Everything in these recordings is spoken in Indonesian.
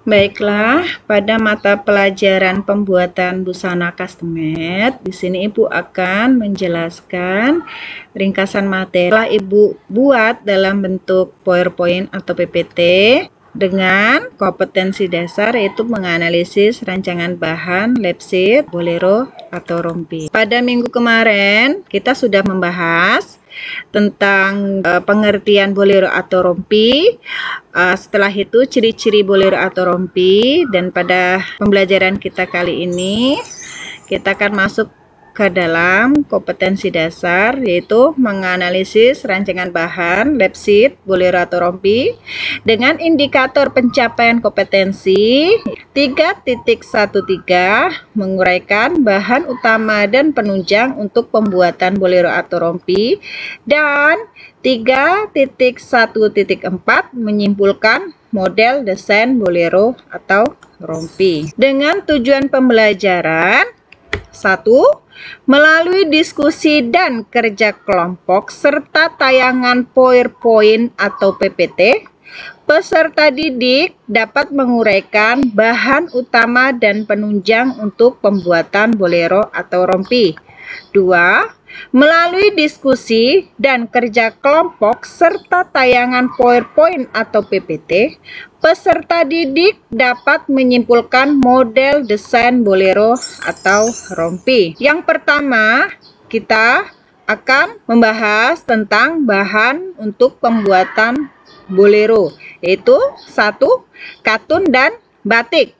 Baiklah, pada mata pelajaran pembuatan busana custom made, di sini Ibu akan menjelaskan ringkasan materi yang Ibu buat dalam bentuk PowerPoint atau PPT dengan kompetensi dasar, yaitu menganalisis rancangan bahan lap sheet, bolero, atau rompi. Pada minggu kemarin kita sudah membahas tentang pengertian bolero atau rompi. Setelah itu ciri-ciri bolero atau rompi, dan pada pembelajaran kita kali ini kita akan masuk ke dalam kompetensi dasar, yaitu menganalisis rancangan bahan lap sheet, bolero atau rompi dengan indikator pencapaian kompetensi 3.13, menguraikan bahan utama dan penunjang untuk pembuatan bolero atau rompi, dan 3.1.4, menyimpulkan model desain bolero atau rompi. Dengan tujuan pembelajaran: 1. Melalui diskusi dan kerja kelompok serta tayangan PowerPoint atau PPT, peserta didik dapat menguraikan bahan utama dan penunjang untuk pembuatan bolero atau rompi. 2. Melalui diskusi dan kerja kelompok serta tayangan PowerPoint atau PPT, peserta didik dapat menyimpulkan model desain bolero atau rompi. Yang pertama, kita akan membahas tentang bahan untuk pembuatan bolero, yaitu 1. Katun dan batik.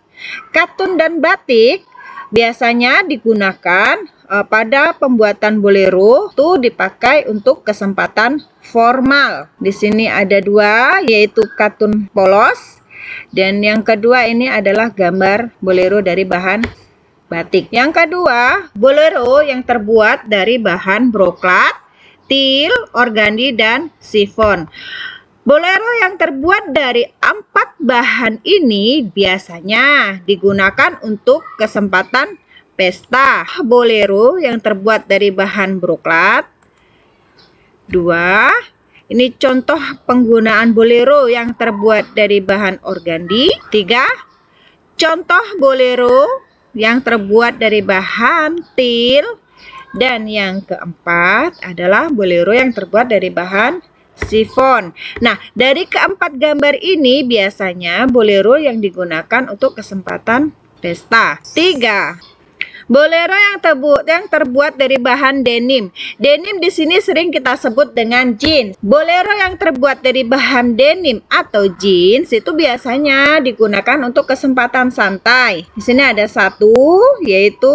Katun dan batik biasanya digunakan pada pembuatan bolero, itu dipakai untuk kesempatan formal. Di sini ada dua, yaitu katun polos, dan yang kedua ini adalah gambar bolero dari bahan batik. Yang kedua, bolero yang terbuat dari bahan broklat, til, organdi, dan sifon. Bolero yang terbuat dari 4 bahan ini biasanya digunakan untuk kesempatan pesta. Bolero yang terbuat dari bahan broklat. 2. Ini contoh penggunaan bolero yang terbuat dari bahan organdi. 3. Contoh bolero yang terbuat dari bahan til. Dan yang keempat adalah bolero yang terbuat dari bahan sifon. Nah, dari keempat gambar ini biasanya bolero yang digunakan untuk kesempatan pesta. 3. Bolero yang terbuat dari bahan denim. Denim di sini sering kita sebut dengan jeans. Bolero yang terbuat dari bahan denim atau jeans itu biasanya digunakan untuk kesempatan santai. Di sini ada 1, yaitu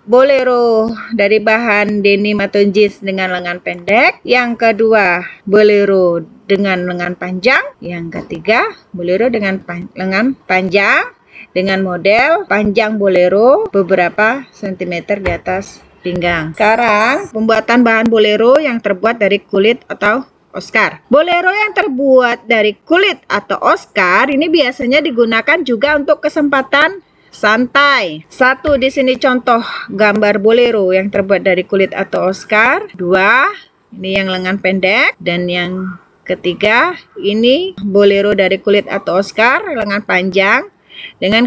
bolero dari bahan denim atau jeans dengan lengan pendek. Yang kedua, bolero dengan lengan panjang. Yang ketiga, bolero dengan lengan panjang dengan model panjang bolero beberapa sentimeter di atas pinggang. Sekarang, pembuatan bahan bolero yang terbuat dari kulit atau Oscar. Bolero yang terbuat dari kulit atau Oscar ini biasanya digunakan juga untuk kesempatan santai. 1, di sini contoh gambar bolero yang terbuat dari kulit atau Oscar. 2, ini yang lengan pendek. Dan yang ketiga, ini bolero dari kulit atau Oscar, lengan panjang. Dengan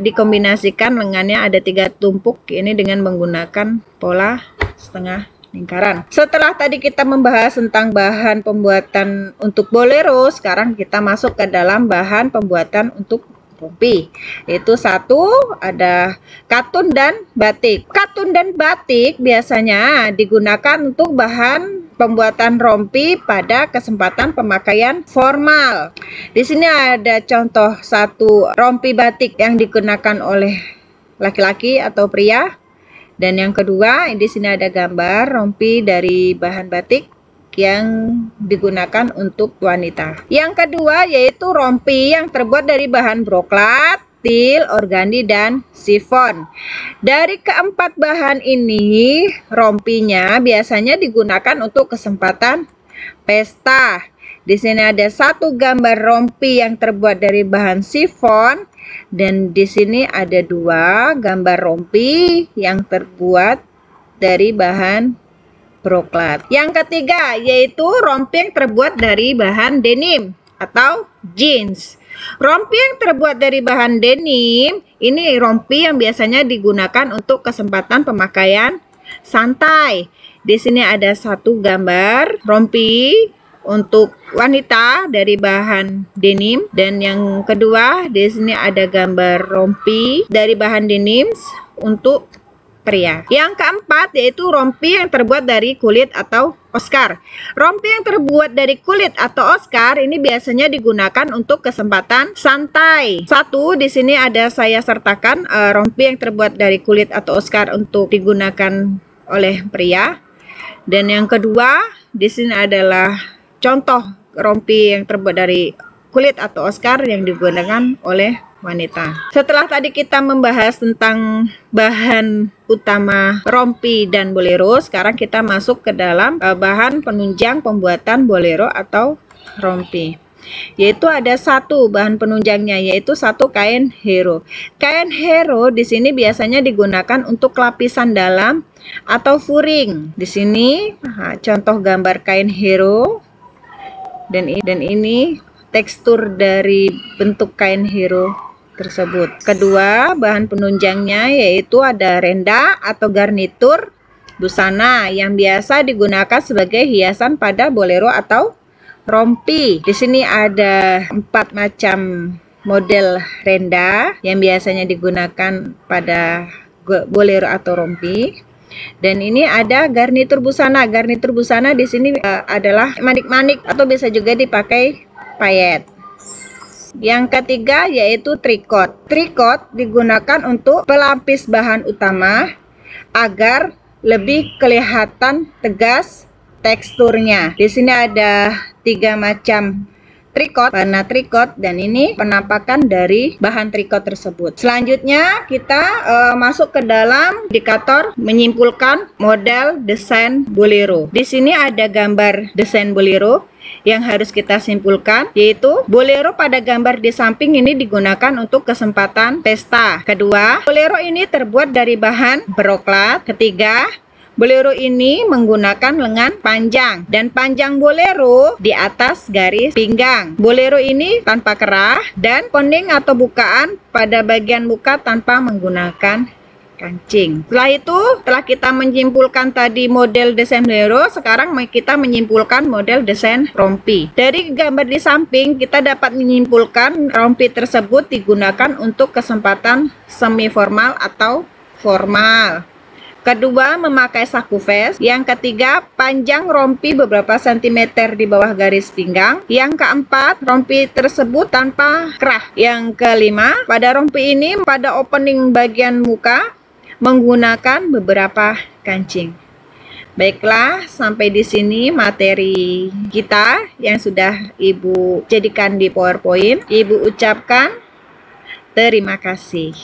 dikombinasikan lengannya ada 3 tumpuk, ini dengan menggunakan pola setengah lingkaran. Setelah tadi kita membahas tentang bahan pembuatan untuk bolero, sekarang kita masuk ke dalam bahan pembuatan untuk rompi. Yaitu 1, ada katun dan batik. Katun dan batik biasanya digunakan untuk bahan pembuatan rompi pada kesempatan pemakaian formal. Di sini ada contoh 1 rompi batik yang digunakan oleh laki-laki atau pria. Dan yang kedua, di sini ada gambar rompi dari bahan batik yang digunakan untuk wanita. Yang kedua yaitu rompi yang terbuat dari bahan broklat, til, organdi, dan sifon. Dari keempat bahan ini, rompinya biasanya digunakan untuk kesempatan pesta. Di sini ada 1 gambar rompi yang terbuat dari bahan sifon, dan di sini ada 2 gambar rompi yang terbuat dari bahan broklat. Yang ketiga yaitu rompi yang terbuat dari bahan denim atau jeans. Rompi yang terbuat dari bahan denim, ini rompi yang biasanya digunakan untuk kesempatan pemakaian santai. Di sini ada satu gambar rompi untuk wanita dari bahan denim, dan yang kedua di sini ada gambar rompi dari bahan denim untuk pria. Yang keempat yaitu rompi yang terbuat dari kulit atau Oscar. Rompi yang terbuat dari kulit atau Oscar ini biasanya digunakan untuk kesempatan santai. Satu, di sini ada saya sertakan rompi yang terbuat dari kulit atau Oscar untuk digunakan oleh pria. Dan yang kedua, di sini adalah contoh rompi yang terbuat dari kulit atau Oscar yang digunakan oleh wanita. Setelah tadi kita membahas tentang bahan utama rompi dan bolero, sekarang kita masuk ke dalam bahan penunjang pembuatan bolero atau rompi. Yaitu ada satu bahan penunjangnya, yaitu satu kain hero. Kain hero di sini biasanya digunakan untuk lapisan dalam atau furing. Di sini contoh gambar kain hero, dan ini tekstur dari bentuk kain hero tersebut. Kedua, bahan penunjangnya yaitu ada renda atau garnitur busana yang biasa digunakan sebagai hiasan pada bolero atau rompi. Di sini ada 4 macam model renda yang biasanya digunakan pada bolero atau rompi. Dan ini ada garnitur busana. Garnitur busana di sini adalah manik-manik atau bisa juga dipakai payet. Yang ketiga yaitu tricot. Tricot digunakan untuk pelapis bahan utama agar lebih kelihatan tegas teksturnya. Di sini ada 3 macam tricot, warna tricot, dan ini penampakan dari bahan tricot tersebut. Selanjutnya kita masuk ke dalam indikator menyimpulkan model desain bolero. Di sini ada gambar desain bolero yang harus kita simpulkan, yaitu bolero pada gambar di samping ini digunakan untuk kesempatan pesta. Kedua, bolero ini terbuat dari bahan broklat. Ketiga, bolero ini menggunakan lengan panjang dan panjang bolero di atas garis pinggang. Bolero ini tanpa kerah dan poning atau bukaan pada bagian muka tanpa menggunakan kancing. Setelah itu, setelah kita menyimpulkan tadi model desain bolero, sekarang kita menyimpulkan model desain rompi. Dari gambar di samping, kita dapat menyimpulkan rompi tersebut digunakan untuk kesempatan semi formal atau formal. Kedua, memakai saku vest. Yang ketiga, panjang rompi beberapa sentimeter di bawah garis pinggang. Yang keempat, rompi tersebut tanpa kerah. Yang kelima, pada rompi ini pada opening bagian muka menggunakan beberapa kancing. Baiklah, sampai di sini materi kita yang sudah Ibu jadikan di PowerPoint. Ibu ucapkan terima kasih.